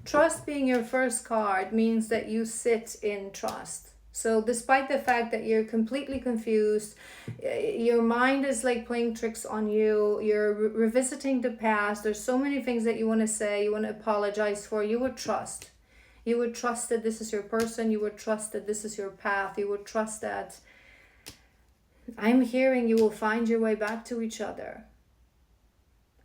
Trust being your first card means that you sit in trust. So despite the fact that you're completely confused, your mind is like playing tricks on you, you're revisiting the past, there's so many things that you want to say, you want to apologize for, you would trust. You would trust that this is your person, you would trust that this is your path, you would trust that I'm hearing you will find your way back to each other.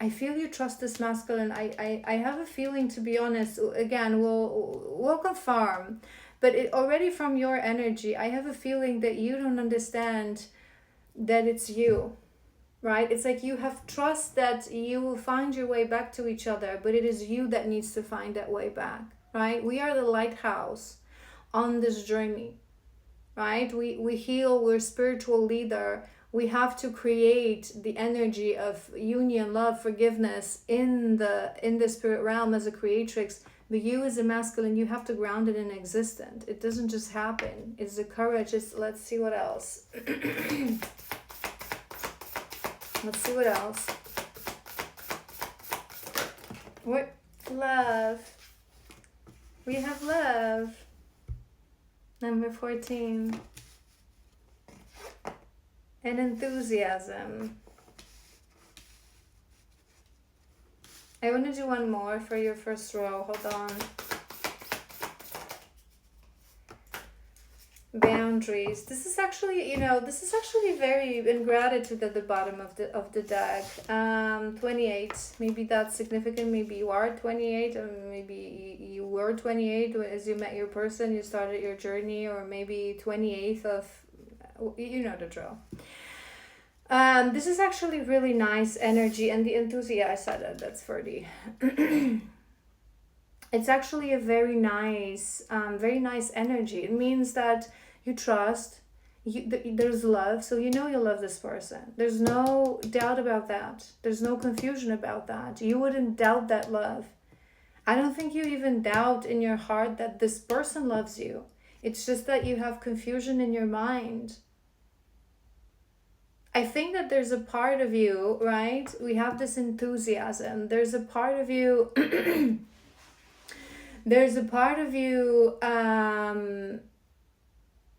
I feel you trust this masculine. I have a feeling, to be honest, again, we'll confirm. But it already from your energy, I have a feeling that you don't understand that it's you, right? It's like you have trust that you will find your way back to each other, but it is you that needs to find that way back, right? We are the lighthouse on this journey, right? We heal, we're spiritual leader. We have to create the energy of union, love, forgiveness in the spirit realm as a creatrix. But you as a masculine, you have to ground it in existence. It doesn't just happen. It's the courage. Let's see what else. Let's see what else. What? Love. We have love. Number 14. And enthusiasm. I want to do one more for your first row. Hold on. Boundaries. This is actually, this is actually very in gratitude at the bottom of the deck. 28. Maybe that's significant. Maybe you are 28, or maybe you were 28 as you met your person, you started your journey, or maybe 28th of, you know the drill. This is actually really nice energy, and the enthusiasm, I said that's 30. It's actually a very nice energy. It means that you trust, there's love, so you love this person. There's no doubt about that. There's no confusion about that. You wouldn't doubt that love. I don't think you even doubt in your heart that this person loves you. It's just that you have confusion in your mind. I think that there's a part of you, right? We have this enthusiasm. There's a part of you there's a part of you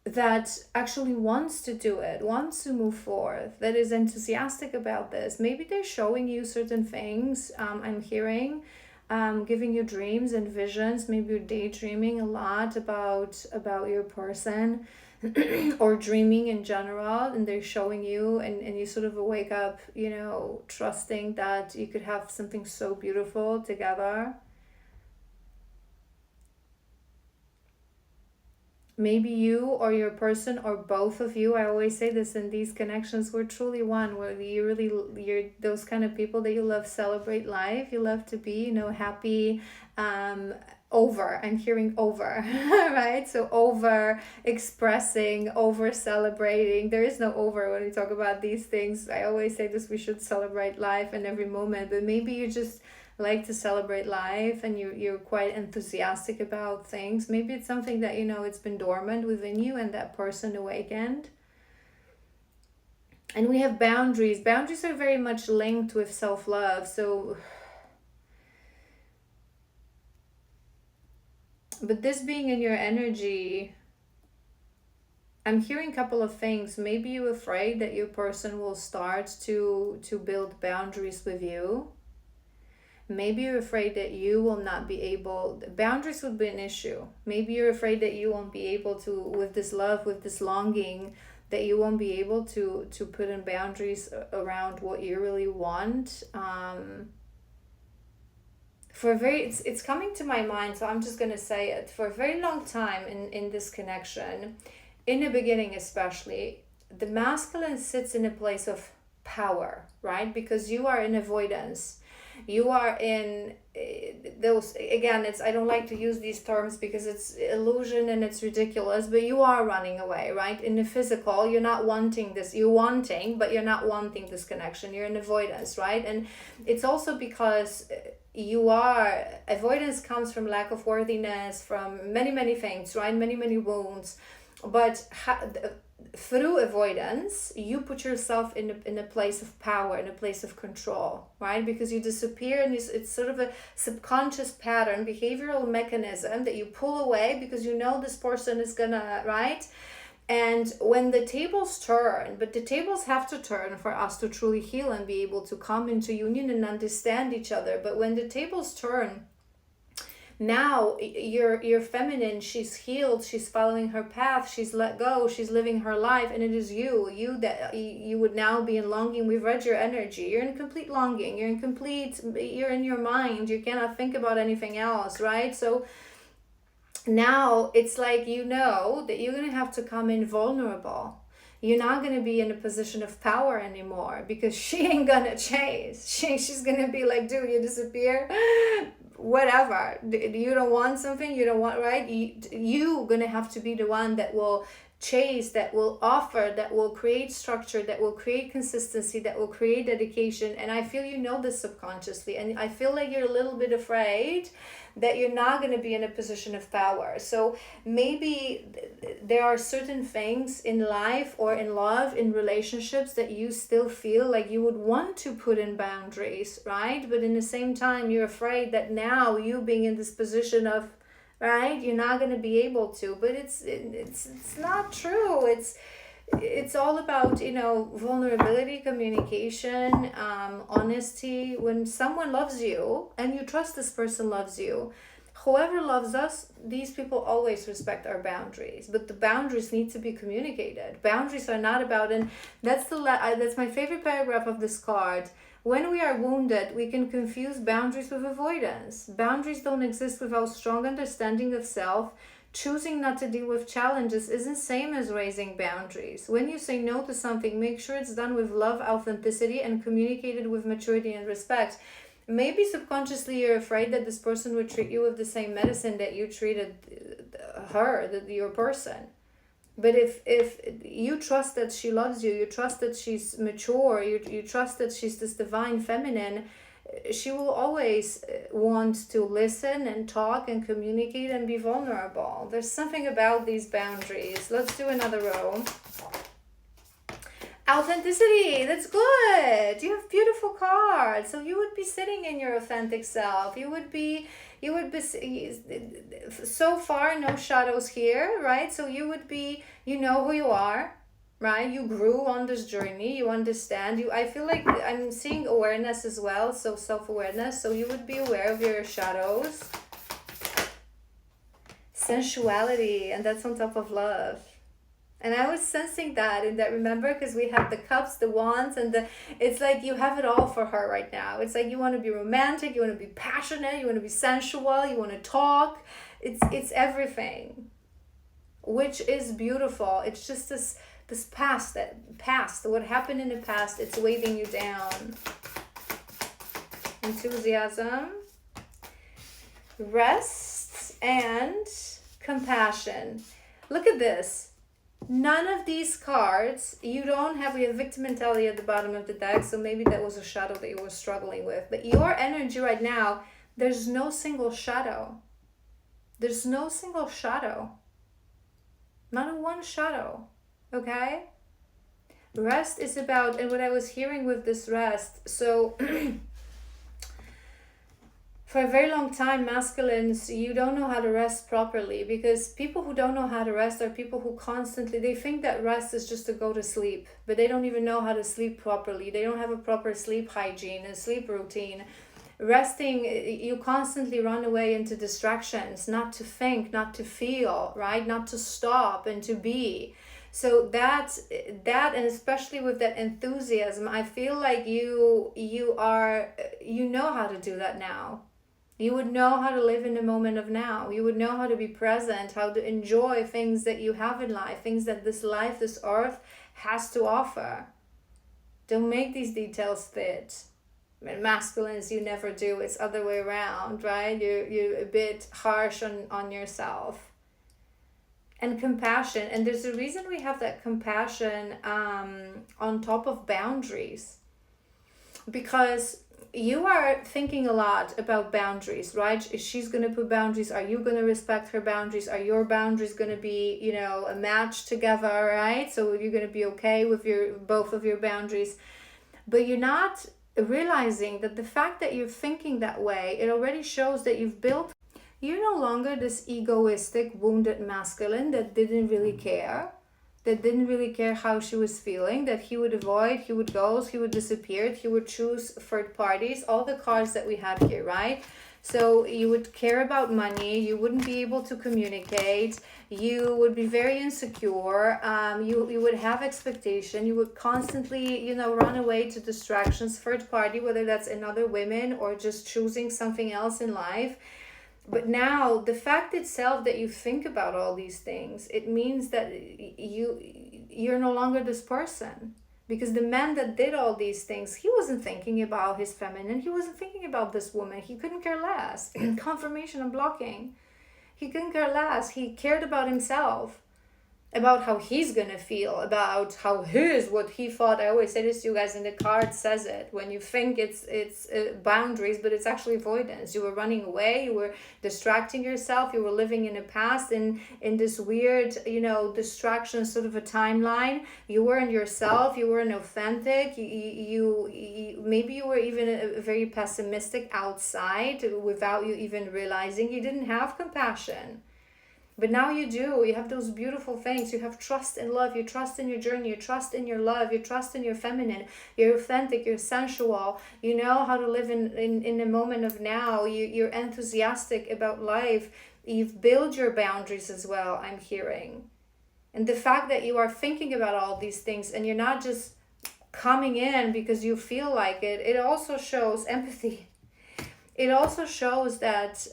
that actually wants to do it, wants to move forth, that is enthusiastic about this. Maybe they're showing you certain things, I'm hearing, giving you dreams and visions. Maybe you're daydreaming a lot about your person or dreaming in general, and they're showing you, and you sort of wake up, trusting that you could have something so beautiful together. Maybe you or your person or both of you, I always say this in these connections, we're truly one, where you're those kind of people that you love celebrate life, you love to be, happy, over, I'm hearing over, right? So over expressing, over celebrating. There is no over when we talk about these things. I always say this, we should celebrate life in every moment, but maybe you just like to celebrate life and you're quite enthusiastic about things. Maybe it's something that it's been dormant within you and that person awakened. And we have boundaries. Boundaries are very much linked with self-love. So but this being in your energy, I'm hearing a couple of things. Maybe you're afraid that your person will start to build boundaries with you. Maybe you're afraid that you will not be able, boundaries would be an issue. Maybe you're afraid that you won't be able to, with this love, with this longing, that you won't be able to put in boundaries around what you really want. It's coming to my mind, so I'm just going to say it. For a very long time in this connection, in the beginning especially, the masculine sits in a place of power, right? Because you are in avoidance. You are in those, again, I don't like to use these terms because it's illusion and it's ridiculous, but you are running away, right? In the physical, you're not wanting this, you're wanting, but you're not wanting this connection. You're in avoidance, right? And it's also because avoidance comes from lack of worthiness, from many, many things, right? Many, many wounds. But through avoidance, you put yourself in a place of power, in a place of control, right? Because you disappear, and it's sort of a subconscious pattern, behavioral mechanism that you pull away because you know this person is gonna, right? And when the tables turn, but the tables have to turn for us to truly heal and be able to come into union and understand each other. But when the tables turn, now your feminine, she's healed, she's following her path, she's let go, she's living her life, and it is you that you would now be in longing. We've read your energy, you're in complete longing, you're in your mind, you cannot think about anything else, right? So now it's like, you know that you're going to have to come in vulnerable. You're not going to be in a position of power anymore, because she ain't going to chase. She's going to be like, dude, you disappear, whatever. You don't want something, you don't want, right? You're going to have to be the one that will chase, that will offer, that will create structure, that will create consistency, that will create dedication. And I feel you know this subconsciously, and I feel like you're a little bit afraid that you're not going to be in a position of power. So maybe there are certain things in life or in love, in relationships, that you still feel like you would want to put in boundaries, right? But in the same time, you're afraid that now you being in this position of, right, you're not going to be able to. But it's not true. It's all about, you know, vulnerability, communication, honesty. When someone loves you and you trust this person loves you, whoever loves us, these people always respect our boundaries, but the boundaries need to be communicated. Boundaries are not about, and that's that's my favorite paragraph of this card. When we are wounded, we can confuse boundaries with avoidance. Boundaries don't exist without strong understanding of self. Choosing not to deal with challenges isn't same as raising boundaries. When you say no to something, make sure it's done with love, authenticity, and communicated with maturity and respect. Maybe subconsciously you're afraid that this person would treat you with the same medicine that you treated your person. But if you trust that she loves you, you trust that she's mature, you trust that she's this divine feminine, she will always want to listen and talk and communicate and be vulnerable. There's something about these boundaries. Let's do another row. Authenticity, that's good. You have beautiful cards. So you would be sitting in your authentic self. You would be so far no shadows here, right? So you would be, you know who you are, right? You grew on this journey, you understand. I feel like I'm seeing awareness as well, so self-awareness. So you would be aware of your shadows. Sensuality, and that's on top of love. And I was sensing that, and that, remember, because we have the cups, the wands, and it's like you have it all for her right now. It's like you want to be romantic, you want to be passionate, you want to be sensual, you want to talk. It's everything, which is beautiful. It's just this past, what happened in the past, it's weighting you down. Enthusiasm, rest, and compassion. Look at this. None of these cards, we have victim mentality at the bottom of the deck, so maybe that was a shadow that you were struggling with. But your energy right now, there's no single shadow. There's no single shadow. Not a one shadow, okay? Rest is about, and what I was hearing with this rest, so for a very long time, masculines, you don't know how to rest properly, because people who don't know how to rest are people who constantly, they think that rest is just to go to sleep, but they don't even know how to sleep properly. They don't have a proper sleep hygiene and sleep routine. Resting, you constantly run away into distractions, not to think, not to feel, right? Not to stop and to be. So that, and especially with that enthusiasm, I feel like you know how to do that now. You would know how to live in the moment of now. You would know how to be present, how to enjoy things that you have in life, things that this life, this earth has to offer. Don't make these details fit. Masculines, you never do. It's other way around, right? You're a bit harsh on yourself. And compassion. And there's a reason we have that compassion on top of boundaries. Because you are thinking a lot about boundaries, right? She's going to put boundaries. Are you going to respect her boundaries? Are your boundaries going to be, you know, a match together, right? So you're going to be okay with your both of your boundaries. But you're not realizing that the fact that you're thinking that way, it already shows that you're no longer this egoistic, wounded masculine that didn't really care, how she was feeling, that he would avoid, he would ghost, he would disappear, he would choose third parties, all the cards that we have here, right? So you would care about money, you wouldn't be able to communicate, you would be very insecure, you would have expectation, you would constantly, you know, run away to distractions, third party, whether that's another woman or just choosing something else in life. But now the fact itself that you think about all these things, it means that you're no longer this person. Because the man that did all these things, he wasn't thinking about his feminine. He wasn't thinking about this woman. He couldn't care less. Confirmation and blocking. He couldn't care less. He cared about himself, about how he's gonna feel, about how what he thought. I always say this to you guys, and the card says it. When you think it's boundaries, but it's actually avoidance. You were running away, you were distracting yourself, you were living in the past in this weird, you know, distraction sort of a timeline. You weren't yourself, you weren't authentic, you maybe you were even very pessimistic outside without you even realizing. You didn't have compassion. But now you do. You have those beautiful things. You have trust and love. You trust in your journey. You trust in your love. You trust in your feminine. You're authentic. You're sensual. You know how to live in the moment of now. You're enthusiastic about life. You've built your boundaries as well, I'm hearing. And the fact that you are thinking about all these things and you're not just coming in because you feel like it, it also shows empathy. It also shows that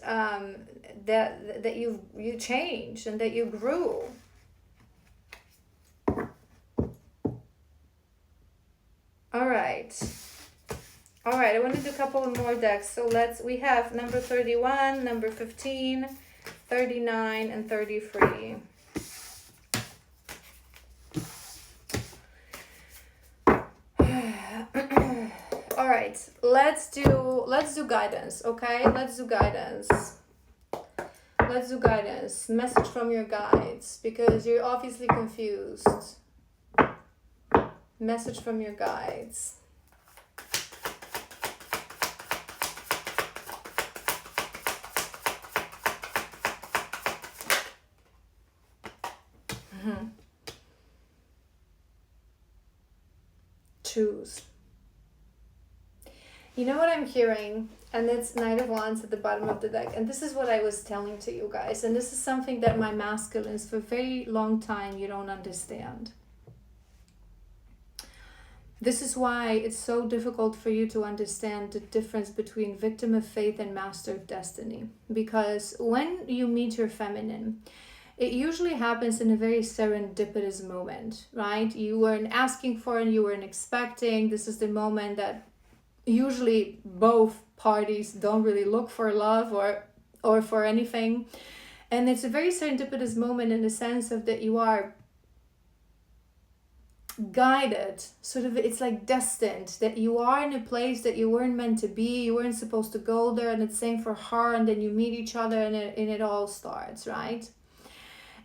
that you changed and that you grew. All right, I want to do a couple of more decks. So we have number 31, number 15, 39, and 33. All right, let's do guidance, okay? Let's do guidance. Message from your guides, because you're obviously confused. Message from your guides. Choose. You know what I'm hearing? And it's Knight of Wands at the bottom of the deck. And this is what I was telling to you guys. And this is something that my masculines for a very long time you don't understand. This is why it's so difficult for you to understand the difference between victim of fate and master of destiny. Because when you meet your feminine, it usually happens in a very serendipitous moment, right? You weren't asking for and you weren't expecting. This is the moment that usually both parties don't really look for love or for anything. And it's a very serendipitous moment in the sense of that you are guided, sort of, it's like destined, that you are in a place that you weren't meant to be, you weren't supposed to go there, and it's same for her, and then you meet each other and it all starts, right?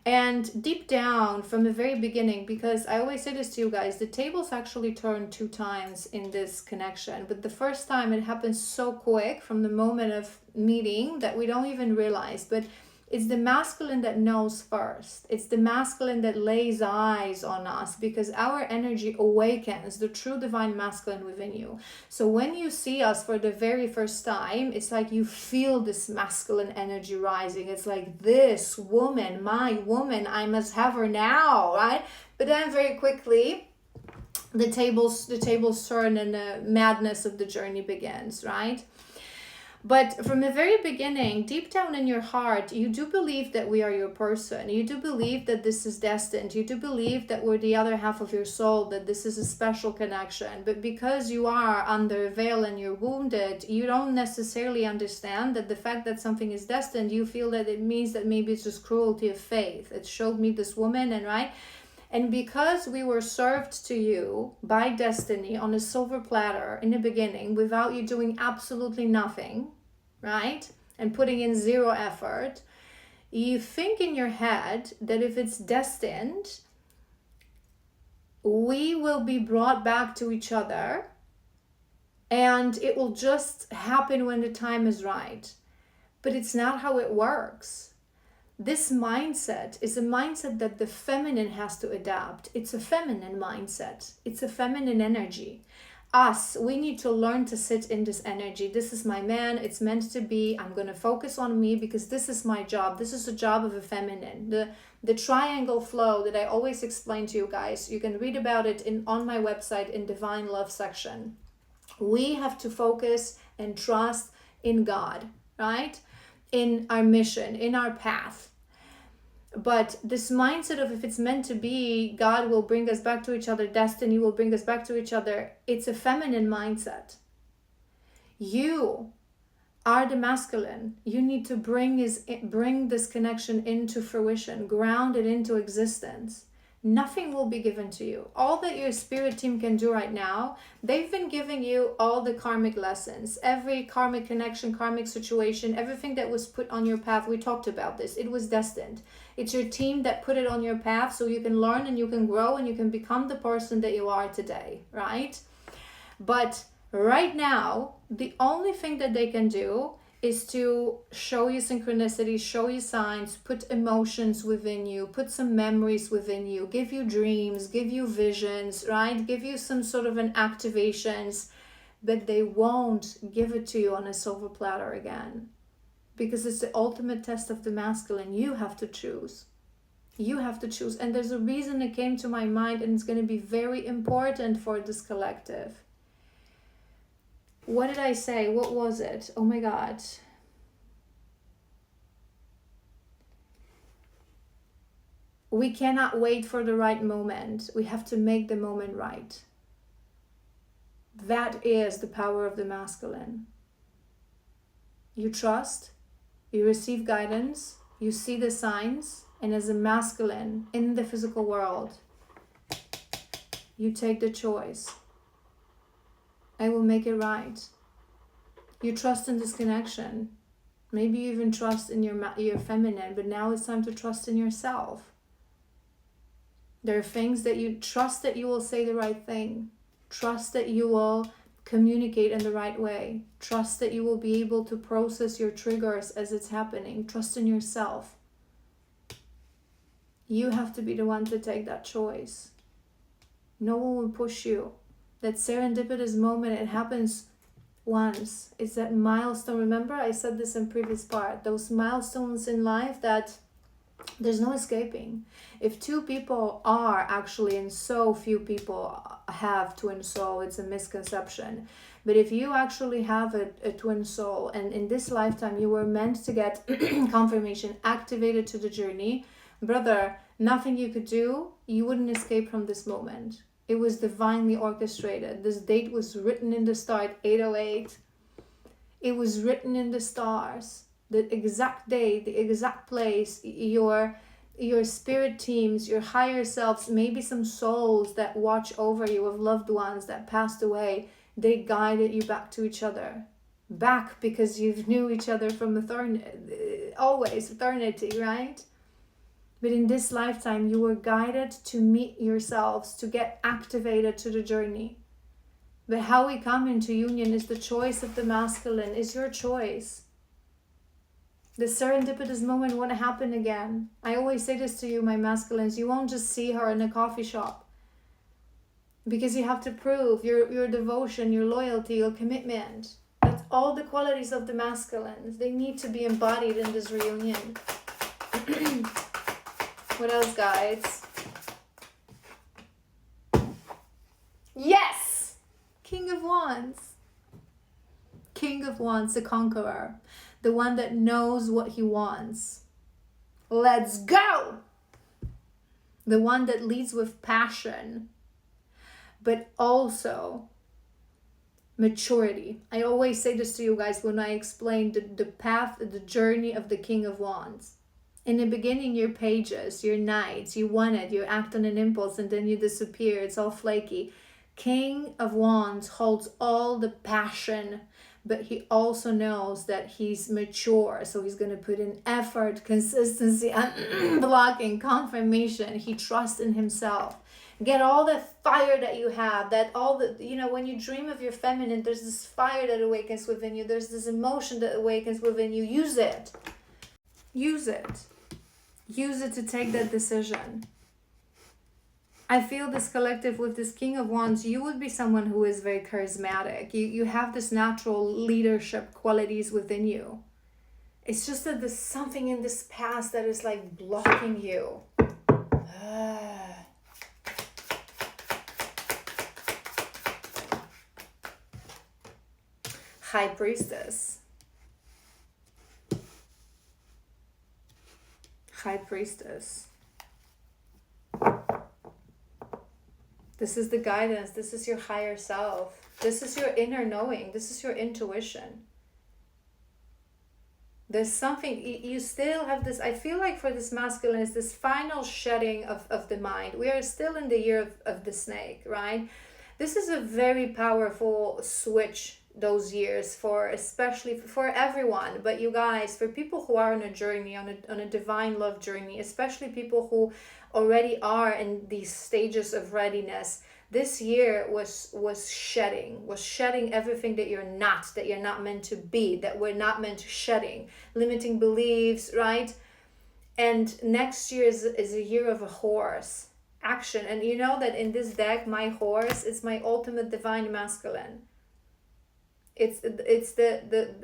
And deep down from the very beginning, because I always say this to you guys, the tables actually turn 2 times in this connection. But the first time it happens so quick from the moment of meeting that we don't even realize. But it's the masculine that knows first. It's the masculine that lays eyes on us, because our energy awakens the true divine masculine within you. So when you see us for the very first time, it's like you feel this masculine energy rising. It's like, this woman, my woman, I must have her now, right? But then very quickly, the tables turn and the madness of the journey begins, right? But from the very beginning, deep down in your heart, you do believe that we are your person. You do believe that this is destined. You do believe that we're the other half of your soul, that this is a special connection. But because you are under a veil and you're wounded, you don't necessarily understand that the fact that something is destined, you feel that it means that maybe it's just cruelty of faith. It showed me this woman, and right? And because we were served to you by destiny on a silver platter in the beginning without you doing absolutely nothing, right? And putting in zero effort, you think in your head that if it's destined, we will be brought back to each other and it will just happen when the time is right. But it's not how it works. This mindset is a mindset that the feminine has to adapt. It's a feminine mindset. It's a feminine energy. Us, we need to learn to sit in this energy. This is my man. It's meant to be. I'm going to focus on me because this is my job. This is the job of a feminine. The triangle flow that I always explain to you guys, you can read about it on my website in Divine Love section. We have to focus and trust in God, right? In our mission, in our path. But this mindset of if it's meant to be, God will bring us back to each other, destiny will bring us back to each other, it's a feminine mindset. You are the masculine. You need to bring this connection into fruition, ground it into existence. Nothing will be given to you. All that your spirit team can do right now, they've been giving you all the karmic lessons, every karmic connection, karmic situation, everything that was put on your path. We talked about this. It was destined. It's your team that put it on your path so you can learn and you can grow and you can become the person that you are today, right? But right now, the only thing that they can do is to show you synchronicity, show you signs, put emotions within you, put some memories within you, give you dreams, give you visions, right? Give you some sort of an activations, but they won't give it to you on a silver platter again. Because it's the ultimate test of the masculine. You have to choose. You have to choose. And there's a reason it came to my mind, and it's going to be very important for this collective. What did I say? What was it? Oh my God. We cannot wait for the right moment. We have to make the moment right. That is the power of the masculine. You trust, you receive guidance, you see the signs, and as a masculine in the physical world, you take the choice. I will make it right. You trust in this connection. Maybe you even trust in your feminine, but now it's time to trust in yourself. There are things that you trust that you will say the right thing. Trust that you will communicate in the right way. Trust that you will be able to process your triggers as it's happening. Trust in yourself. You have to be the one to take that choice. No one will push you. That serendipitous moment, it happens once. It's that milestone. Remember, I said this in previous part. Those milestones in life that there's no escaping. If two people are actually, and so few people have twin soul, it's a misconception. But if you actually have a twin soul, and in this lifetime you were meant to get confirmation, activated to the journey, brother, nothing you could do, you wouldn't escape from this moment. It was divinely orchestrated. This date was written in the star at 8:08. It was written in the stars. The exact day, the exact place, your spirit teams, your higher selves, maybe some souls that watch over you of loved ones that passed away, they guided you back to each other. Back because you knew each other from eternity, right? But in this lifetime, you were guided to meet yourselves, to get activated to the journey. But how we come into union is the choice of the masculine, is your choice. The serendipitous moment won't happen again. I always say this to you, my masculines, you won't just see her in a coffee shop. Because you have to prove your devotion, your loyalty, your commitment. That's all the qualities of the masculines. They need to be embodied in this reunion. What else, guys? Yes! King of Wands. King of Wands, the conqueror. The one that knows what he wants. Let's go! The one that leads with passion. But also maturity. I always say this to you guys when I explain the path, the journey of the King of Wands. In the beginning, you're pages, you're knights, you want it, you act on an impulse, and then you disappear. It's all flaky. King of Wands holds all the passion, but he also knows that he's mature, so he's going to put in effort, consistency, blocking, confirmation. He trusts in himself. Get all the fire that you have, that all the, when you dream of your feminine, there's this fire that awakens within you, there's this emotion that awakens within you. Use it. Use it. Use it to take that decision. I feel this collective with this King of Wands, you would be someone who is very charismatic. You have this natural leadership qualities within you. It's just that there's something in this past that is like blocking you. High Priestess. High Priestess. This is the guidance. This is your higher self. This is your inner knowing. This is your intuition. There's something, you still have this, I feel like for this masculine, is this final shedding of the mind. We are still in the year of the snake, right? This is a very powerful switch, those years, for especially for everyone, but you guys, for people who are on a journey, on a divine love journey, especially people who already are in these stages of readiness, this year was shedding everything that you're not meant to be, that we're not meant to, shedding limiting beliefs, right? And next year is a year of a horse action. And you know that in this deck, my horse is my ultimate divine masculine. It's the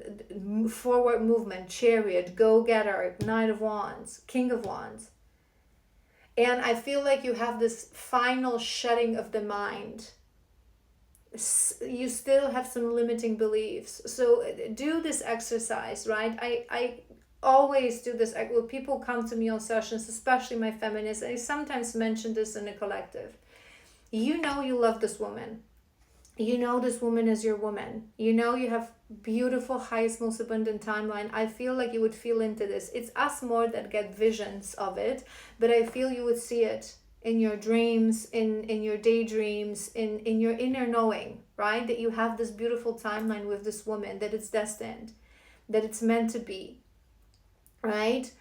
forward movement, chariot, go-getter, Knight of Wands, King of Wands. And I feel like you have this final shedding of the mind. You still have some limiting beliefs. So do this exercise, right? I always do this. When people come to me on sessions, especially my feminists, I sometimes mention this in a collective. You know you love this woman. You know this woman is your woman. You know you have beautiful, highest, most abundant timeline. I feel like you would feel into this. It's us more that get visions of it, but I feel you would see it in your dreams, in your daydreams, in your inner knowing, right? That you have this beautiful timeline with this woman, that it's destined, that it's meant to be, right?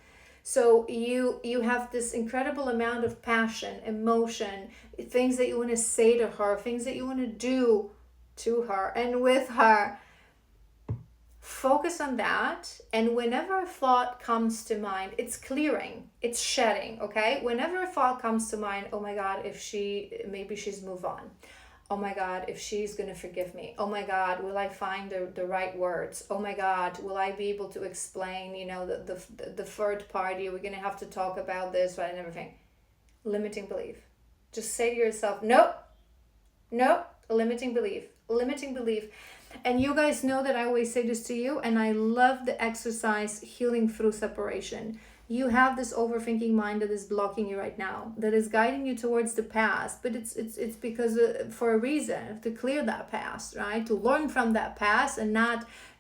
So you have this incredible amount of passion, emotion, things that you want to say to her, things that you want to do to her and with her. Focus on that. And whenever a thought comes to mind, it's clearing, it's shedding, okay? Whenever a thought comes to mind, oh my God, maybe she's moved on. Oh my God, if she's going to forgive me. Oh my God, will I find the right words? Oh my God, will I be able to explain, the third party? We're going to have to talk about this, right, and everything. Limiting belief. Just say to yourself, nope, limiting belief. And you guys know that I always say this to you, and I love the exercise healing through separation. You have this overthinking mind that is blocking you right now, that is guiding you towards the past, but it's because for a reason, to clear that past, right? To learn from that past, and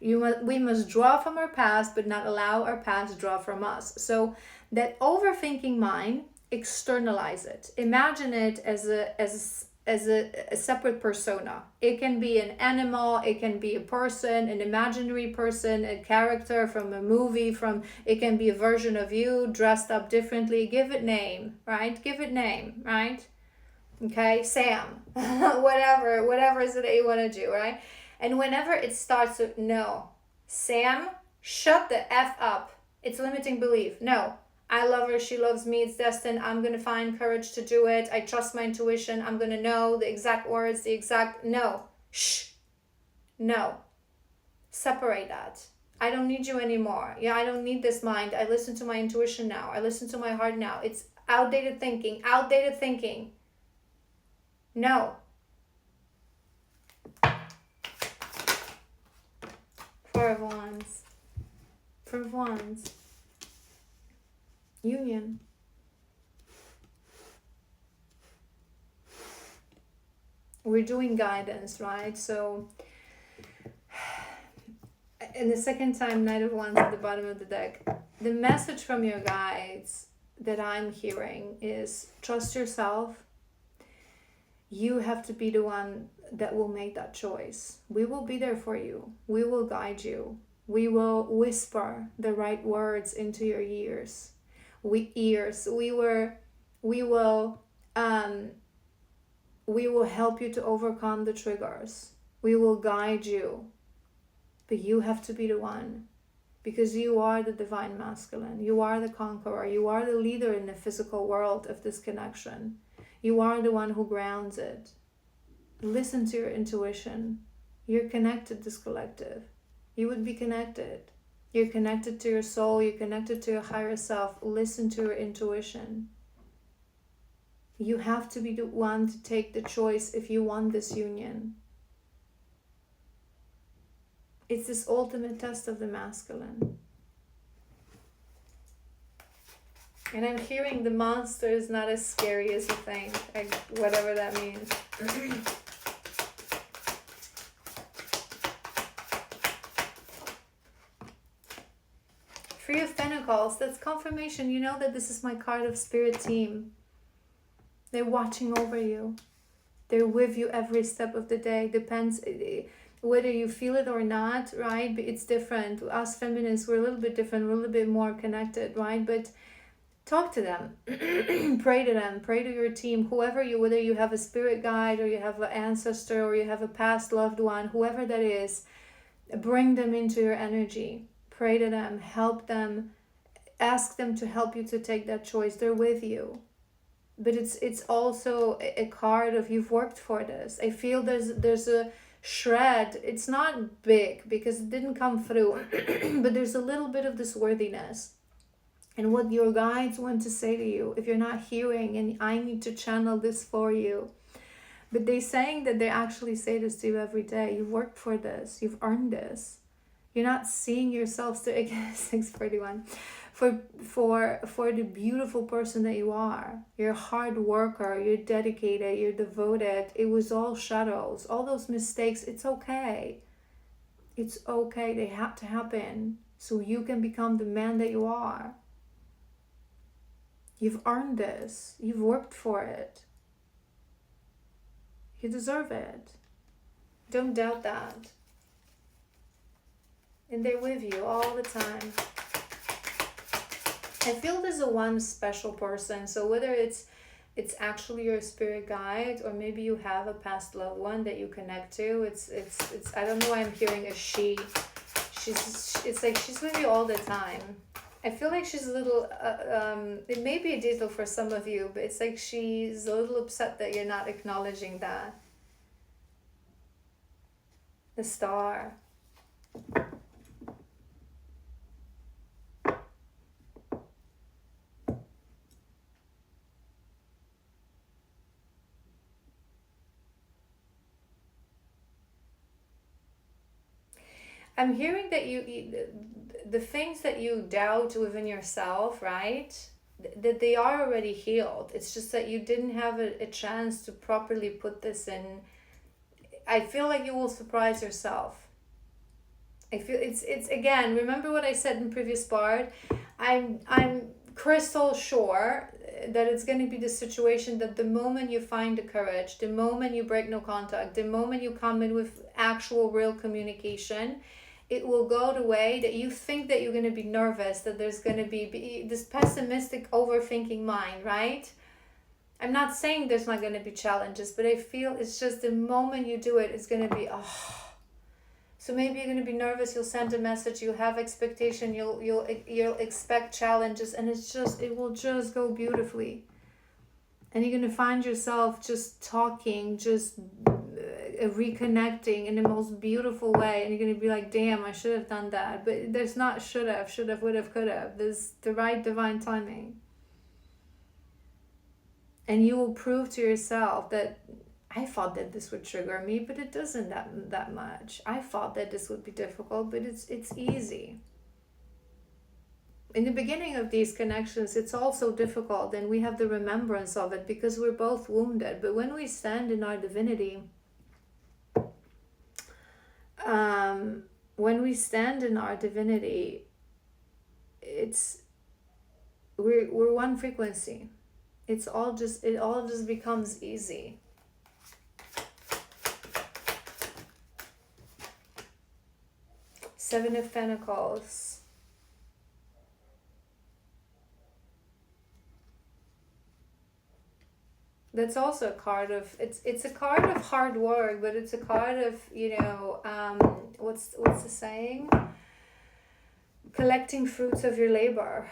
we must draw from our past, but not allow our past to draw from us. So that overthinking mind, externalize it. Imagine it as a separate persona. It can be an animal, it can be a person, an imaginary person, a character from a movie, it can be a version of you dressed up differently. Give it name, right? Okay, Sam, whatever is it that you want to do, right? And whenever it starts to, no, Sam, shut the F up. It's limiting belief. No. I love her, she loves me, it's destined, I'm going to find courage to do it, I trust my intuition, I'm going to know the exact words, no. Shh. No. Separate that. I don't need you anymore. Yeah, I don't need this mind. I listen to my intuition now. I listen to my heart now. It's outdated thinking. No. Four of Wands. Union. We're doing guidance, right? So And the second time, Knight of Wands at the bottom of the deck. The message from your guides that I'm hearing is trust yourself. You have to be the one that will make that choice. We will be there for you. We will guide you. We will whisper the right words into your ears. We will help you to overcome the triggers. We will guide you. But you have to be the one, because you are the divine masculine. You are the conqueror. You are the leader in the physical world of this connection. You are the one who grounds it. Listen to your intuition. You're connected, this collective. You would be connected. You're connected to your soul. You're connected to your higher self. Listen to your intuition. You have to be the one to take the choice if you want this union. It's this ultimate test of the masculine. And I'm hearing the monster is not as scary as you think, whatever that means. Three of Pentacles, that's confirmation. You know that this is my card of spirit team. They're watching over you. They're with you every step of the day. Depends whether you feel it or not, right? But it's different. Us feminists, we're a little bit different. We're a little bit more connected, right? But talk to them. Pray to them. Pray to your team. Whoever you, whether you have a spirit guide or you have an ancestor or you have a past loved one, whoever that is, bring them into your energy. Pray to them. Help them. Ask them to help you to take that choice. They're with you. But it's also a card of you've worked for this. I feel there's a shred. It's not big because it didn't come through, but there's a little bit of this worthiness. And what your guides want to say to you, if you're not hearing, and I need to channel this for you, but they're saying that they actually say this to you every day. You've worked for this. You've earned this. You're not seeing yourself to 641 for the beautiful person that you are. You're a hard worker. You're dedicated. You're devoted. It was all shadows. All those mistakes. It's okay. It's okay. They have to happen so you can become the man that you are. You've earned this. You've worked for it. You deserve it. Don't doubt that. And they're with you all the time. I feel there's a one special person. So whether it's actually your spirit guide, or maybe you have a past loved one that you connect to. It's I don't know why I'm hearing a she. It's like she's with you all the time. I feel like she's a little, it may be a detail for some of you, but it's like she's a little upset that you're not acknowledging that. The Star. I'm hearing that the things that you doubt within yourself, right? That they are already healed. It's just that you didn't have a chance to properly put this in. I feel like you will surprise yourself. I feel it's again, remember what I said in previous part? I'm crystal sure that it's going to be the situation that the moment you find the courage, the moment you break no contact, the moment you come in with actual real communication, it will go the way that you think that you're going to be nervous, that there's going to be this pessimistic overthinking mind, right? I'm not saying there's not going to be challenges, but I feel it's just the moment you do it, it's going to be, So maybe you're going to be nervous, you'll send a message, you'll have expectation, you'll expect challenges, and it will just go beautifully. And you're going to find yourself just talking, just reconnecting in the most beautiful way, and you're going to be like, damn, I should have done that. But there's not should have, would have, could have. There's the right divine timing. And you will prove to yourself that I thought that this would trigger me, but it doesn't that much. I thought that this would be difficult, but it's easy. In the beginning of these connections, it's also difficult, and we have the remembrance of it because we're both wounded. But when we stand in our divinity, when we stand in our divinity, it's we're one frequency. It all just becomes easy. Seven of Pentacles. That's also a card of, it's a card of hard work, but it's a card of, what's the saying? Collecting fruits of your labor.